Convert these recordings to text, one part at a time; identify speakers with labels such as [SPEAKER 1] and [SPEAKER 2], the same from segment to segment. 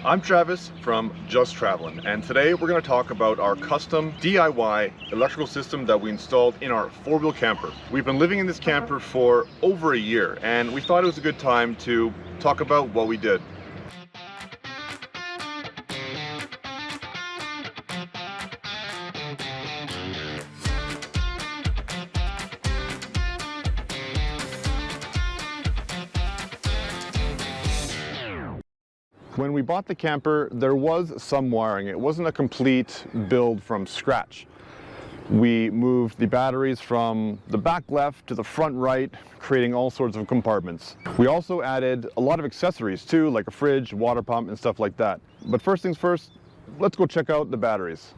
[SPEAKER 1] I'm Travis from Just Trav'lin, and today we're going to talk about our custom DIY electrical system that we installed in our four-wheel camper. We've been living in this camper for over a year, and we thought it was a good time to talk about what we did. When we bought the camper, there was some wiring. It wasn't a complete build from scratch. We moved the batteries from the back left to the front right, creating all sorts of compartments. We also added a lot of accessories too, like a fridge, water pump, and stuff like that. But first things first, let's go check out the batteries.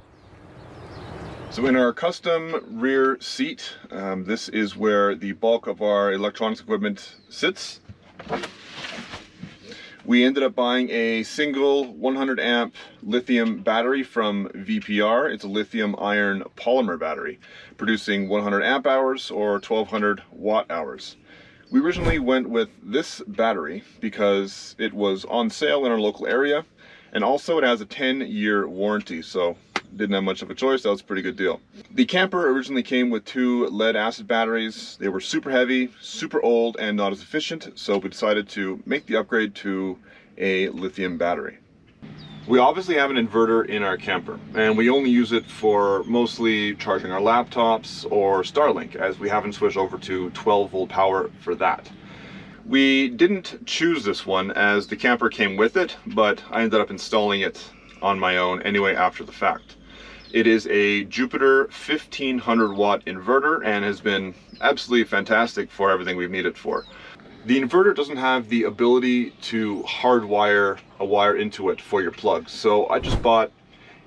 [SPEAKER 1] So in our custom rear seat, this is where the bulk of our electronics equipment sits. We ended up buying a single 100 amp lithium battery from VPR. It's a lithium iron polymer battery, producing 100 amp hours or 1200 watt hours. We originally went with this battery because it was on sale in our local area, and also it has a 10-year warranty, so didn't have much of a choice. That was a pretty good deal. The camper originally came with 2 lead acid batteries. They were super heavy, super old, and not as efficient, so we decided to make the upgrade to a lithium battery. We obviously have an inverter in our camper, and we only use it for mostly charging our laptops or Starlink, as we haven't switched over to 12-volt power for that. We didn't choose this one as the camper came with it, but I ended up installing it on my own anyway after the fact. It is a Jupiter 1500 watt inverter and has been absolutely fantastic for everything we've needed for. The inverter doesn't have the ability to hardwire a wire into it for your plugs, so I just bought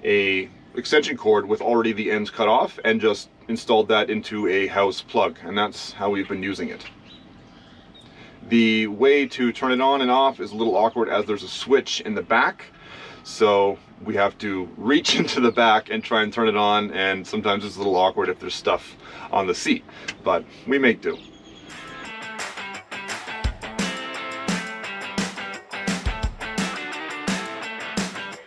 [SPEAKER 1] a extension cord with already the ends cut off and just installed that into a house plug, and that's how we've been using it. The way to turn it on and off is a little awkward as there's a switch in the back, so we have to reach into the back and try and turn it on, and sometimes it's a little awkward if there's stuff on the seat, but we make do.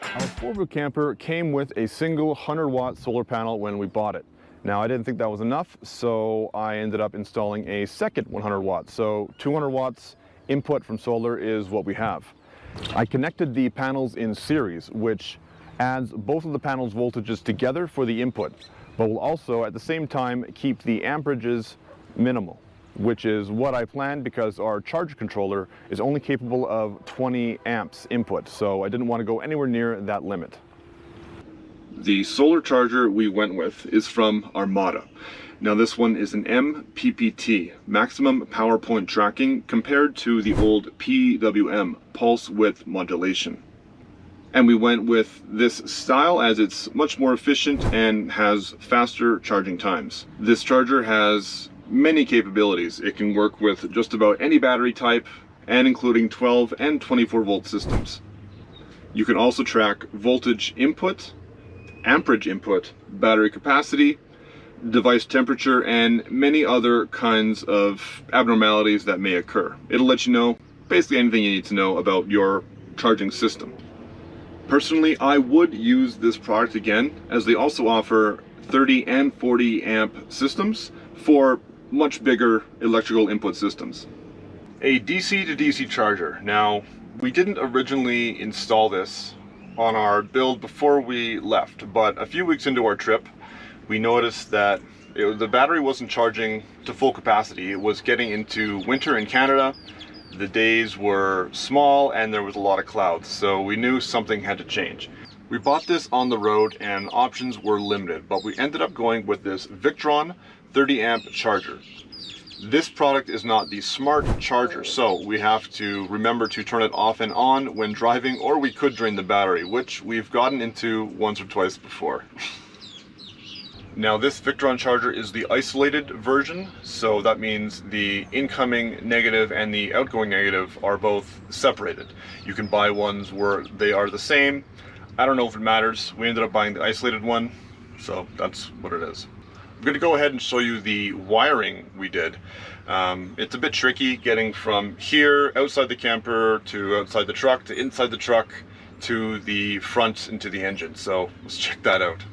[SPEAKER 1] Our four-wheel camper came with a single 100 watt solar panel when we bought it. Now I didn't think that was enough, so I ended up installing a second 100 watts. So 200 watts input from solar is what we have. I connected the panels in series, which adds both of the panels' voltages together for the input, but will also at the same time keep the amperages minimal, which is what I planned because our charge controller is only capable of 20 amps input, so I didn't want to go anywhere near that limit. The solar charger we went with is from Armada. Now this one is an MPPT, maximum power point tracking, compared to the old PWM, pulse width modulation. And we went with this style as it's much more efficient and has faster charging times. This charger has many capabilities. It can work with just about any battery type, and including 12 and 24 volt systems. You can also track voltage input, amperage input, battery capacity, device temperature, and many other kinds of abnormalities that may occur. It'll let you know basically anything you need to know about your charging system. Personally, I would use this product again, as they also offer 30 and 40 amp systems for much bigger electrical input systems. A DC to DC charger. Now, we didn't originally install this on our build before we left, but a few weeks into our trip we noticed that the battery wasn't charging to full capacity. It was getting into winter in Canada, the days were small, and there was a lot of clouds, so we knew something had to change. We bought this on the road and options were limited, but we ended up going with this Victron 30 amp charger. This product is not the smart charger, so we have to remember to turn it off and on when driving, or we could drain the battery, which we've gotten into once or twice before. Now this Victron charger is the isolated version, so that means the incoming negative and the outgoing negative are both separated. You can buy ones where they are the same. I don't know if it matters. We ended up buying the isolated one, so that's what it is. I'm going to go ahead and show you the wiring we did. It's a bit tricky getting from here outside the camper to outside the truck to inside the truck to the front into the engine. So let's check that out.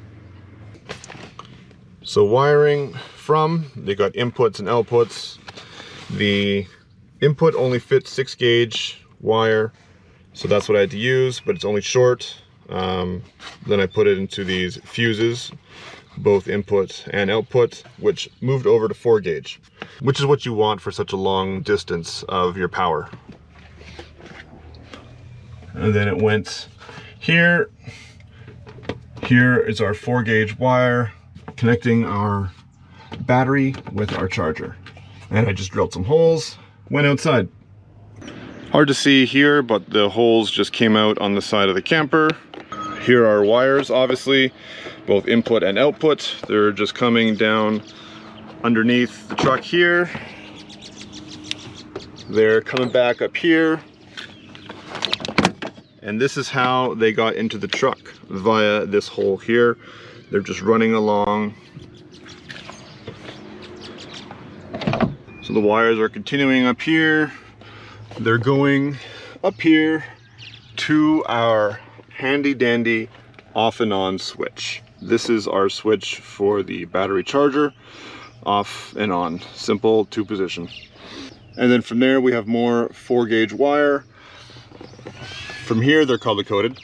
[SPEAKER 1] So wiring from, they got inputs and outputs. The input only fits 6 gauge wire, so that's what I had to use, but it's only short. Then I put it into these fuses, both input and output, which moved over to 4 gauge, which is what you want for such a long distance of your power. And then it went here. Here is our 4 gauge wire connecting our battery with our charger. And I just drilled some holes, went outside. Hard to see here, but the holes just came out on the side of the camper. Here are wires, obviously, both input and output. They're just coming down underneath the truck here. They're coming back up here. And this is how they got into the truck, via this hole here. They're just running along. So the wires are continuing up here. They're going up here to our handy dandy off and on switch. This is our switch for the battery charger, off and on, simple 2 position. And then from there we have more 4 gauge wire. From here they're color coded.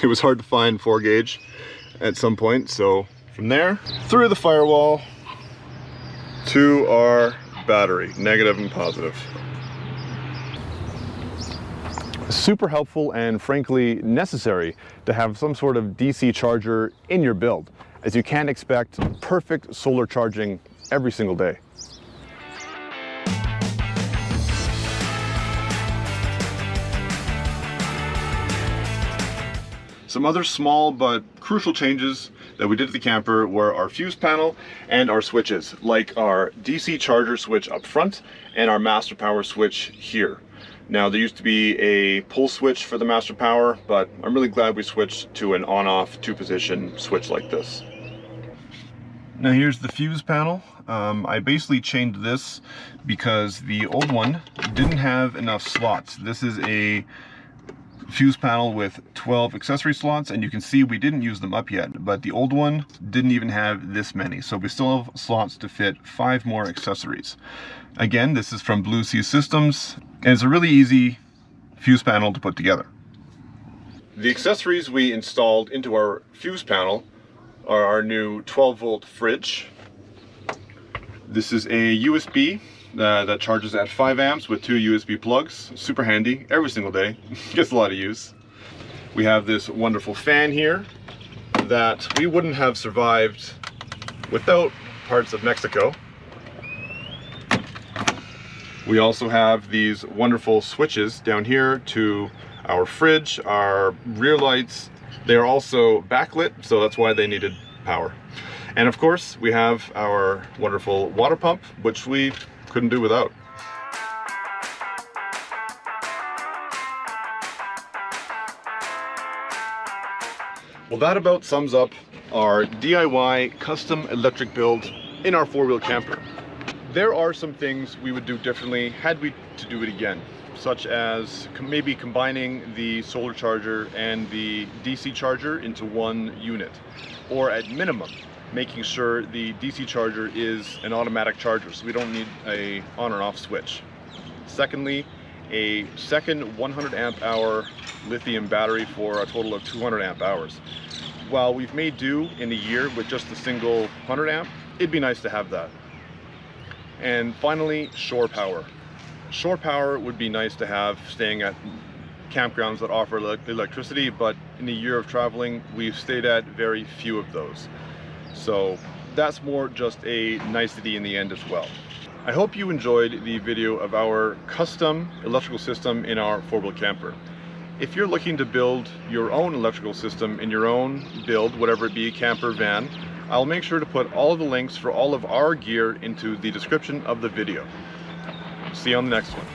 [SPEAKER 1] It was hard to find 4 gauge at some point, so from there through the firewall to our battery, negative and positive. Super helpful and frankly necessary to have some sort of DC charger in your build, as you can't expect perfect solar charging every single day. Some other small but crucial changes that we did to the camper were our fuse panel and our switches, like our DC charger switch up front and our master power switch here. Now, there used to be a pull switch for the master power, but I'm really glad we switched to an on-off 2-position switch like this. Now here's the fuse panel. I basically changed this because the old one didn't have enough slots. This is a fuse panel with 12 accessory slots, and you can see we didn't use them up yet, but the old one didn't even have this many, so we still have slots to fit 5 more accessories. Again, this is from Blue Sea Systems, and it's a really easy fuse panel to put together. The accessories we installed into our fuse panel are our new 12-volt fridge. This is a USB that charges at 5 amps with 2 USB plugs. Super handy every single day. Gets a lot of use. We have this wonderful fan here that we wouldn't have survived without parts of Mexico. We also have these wonderful switches down here to our fridge, our rear lights. They are also backlit, so that's why they needed power. And of course, we have our wonderful water pump, which we couldn't do without. Well, that about sums up our DIY custom electric build in our 4-wheel camper. There are some things we would do differently had we to do it again, such as maybe combining the solar charger and the DC charger into one unit, or at minimum making sure the DC charger is an automatic charger, so we don't need a on or off switch. Secondly, a second 100 amp hour lithium battery for a total of 200 amp hours. While we've made do in a year with just a single 100 amp, it'd be nice to have that. And finally, shore power. Shore power would be nice to have staying at campgrounds that offer electricity, but in a year of traveling, we've stayed at very few of those. So that's more just a nicety in the end as well. I hope you enjoyed the video of our custom electrical system in our 4-wheel camper. If you're looking to build your own electrical system in your own build, whatever it be, camper, van, I'll make sure to put all of the links for all of our gear into the description of the video. See you on the next one.